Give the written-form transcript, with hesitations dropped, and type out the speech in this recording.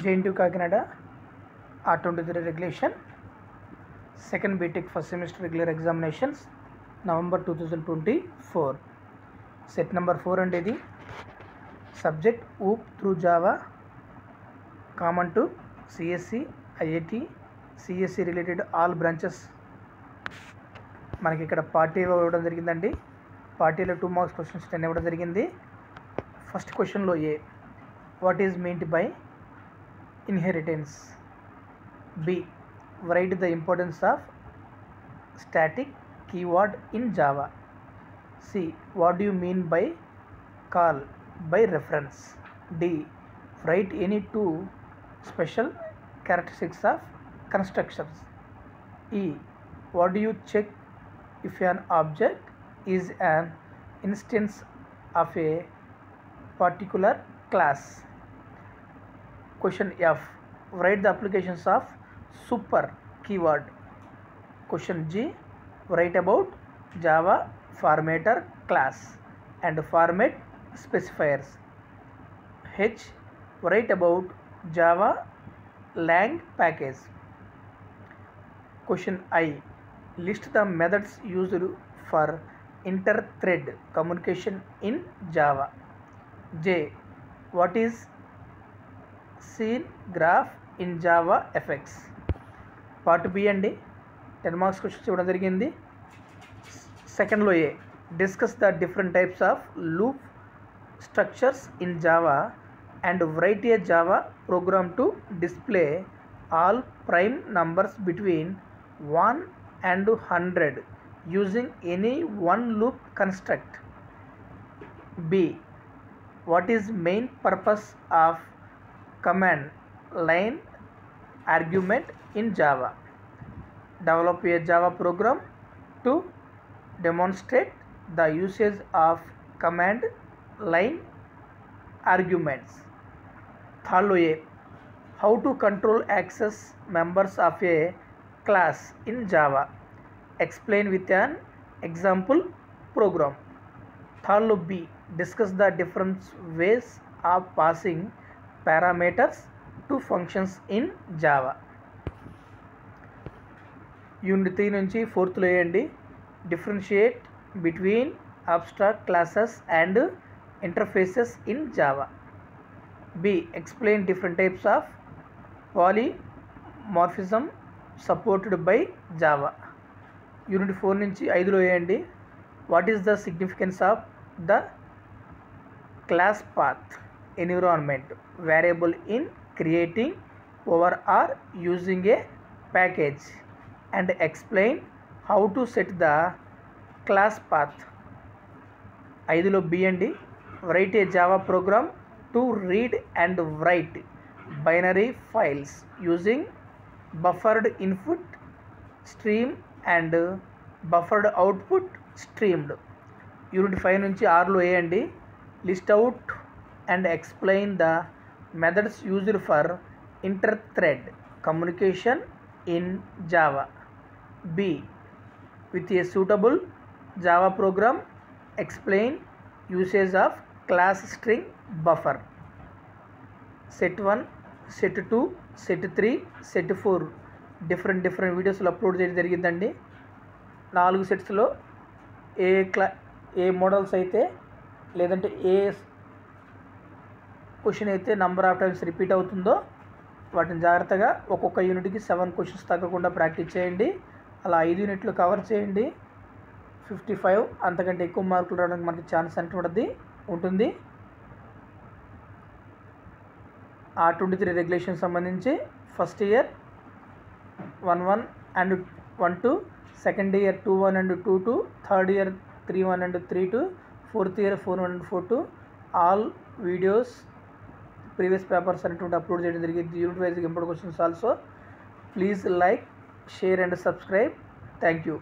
JNTU Kakinada R23 regulation, second BTech first semester regular examinations, November 2024. Set number 4 and the subject OOP through Java, common to CSC, IIT, CSC related all branches. మనకి ఇక్కడ party ఇవ్వడం జరిగిందండి. పార్టీలో 2 marks questions 10 ఇవ్వడం జరిగింది. First క్వశ్చన్లో A what is meant by inheritance. B. Write the importance of static keyword in Java. C. What do you mean by call by reference? D. Write any two special characteristics of constructions. E. What do you check if an object is an instance of a particular class? Question F. Write the applications of super keyword. Question G. Write about Java formatter class and format specifiers. H. Write about Java lang package. Question I. List the methods used for inter-thread communication in Java. J. What is scene graph in Java FX? Part B అండి, 10 marks questions ఇవ్వడం జరిగింది. సెకండ్లో A discuss the different types of loop structures in Java and write a Java program to display all prime numbers between 1 and 100 using any one loop construct. B. What is main purpose of command line argument in Java? Develop a Java program to demonstrate the usage of command line arguments. Third, how to control access members of a class in Java. Explain with an example program. Third, B. Discuss the different ways of passing parameters to functions in Java. Unit 3 నుంచి 4th లో వేయండి. Differentiate between abstract classes and interfaces in Java. B. Explain different types of polymorphism supported by Java. Unit 4 నుంచి 5లో వేయండి. What is the significance of the class path environment variable in creating over or using a package and explain how to set the class path. 5లో B అండి, write a Java program to read and write binary files using buffered input stream and buffered output streamed. Unit 5 నుంచి 6లో ఏ అండి, list out and explain the methods used for inter-thread communication in Java. B. With a suitable Java program, explain usage of class string buffer. Set 1, set 2, set 3, set 4 different వీడియోస్లో upload చేయడం జరిగిందండి. 4 సెట్స్లో ఏ models అయితే లేదంటే ఏ question అయితే number of times repeat అవుతుందో వాటిని జాగ్రత్తగా ఒక్కొక్క యూనిట్కి 7 క్వశ్చన్స్ తగ్గకుండా ప్రాక్టీస్ చేయండి. అలా 5 యూనిట్లు కవర్ చేయండి. 55 అంతకంటే ఎక్కువ మార్కులు రావడానికి మనకి ఛాన్స్ ఉంటుంది. R23 రెగ్యులేషన్ సంబంధించి first year 1-1 and 1-2, second year 2-1 and 2-2, third year 3-1 and 3-2, fourth year 4-1 and 4-2 all videos previous papers అనేటువంటి అప్లోడ్ చేయడం జరిగింది. Unit wise important questions also. Please like, share and subscribe. Thank you.